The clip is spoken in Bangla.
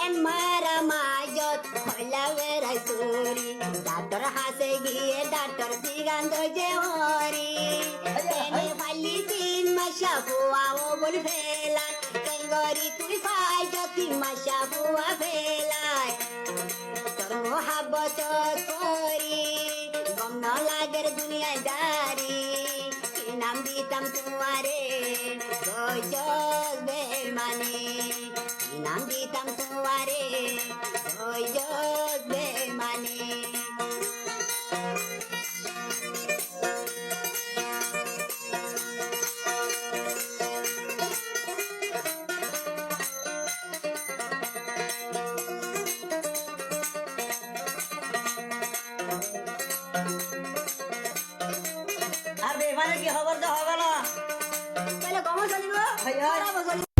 এন মারা মাজত হইলা বেড়াই চুরি ডাক্তার হাসে গিয়ে ডাক্তার বিগান যে হরি এনে ফালি 3 মাসা বুয়া ও বল ফেলাই কেঙ্গরি তুই পাই যদি মাসা বুয়া ফেলাই তোর মোহাব্বত করি গম ন লাগের দুনিয়ায় দারি কি নাম দিতাম তোমারে গজল বেমানে কি নাম দিতাম তোমারে গজল বেমানে আর বেমানে কি খবর তো হবে না তাহলে কম চলিব ভাইয়া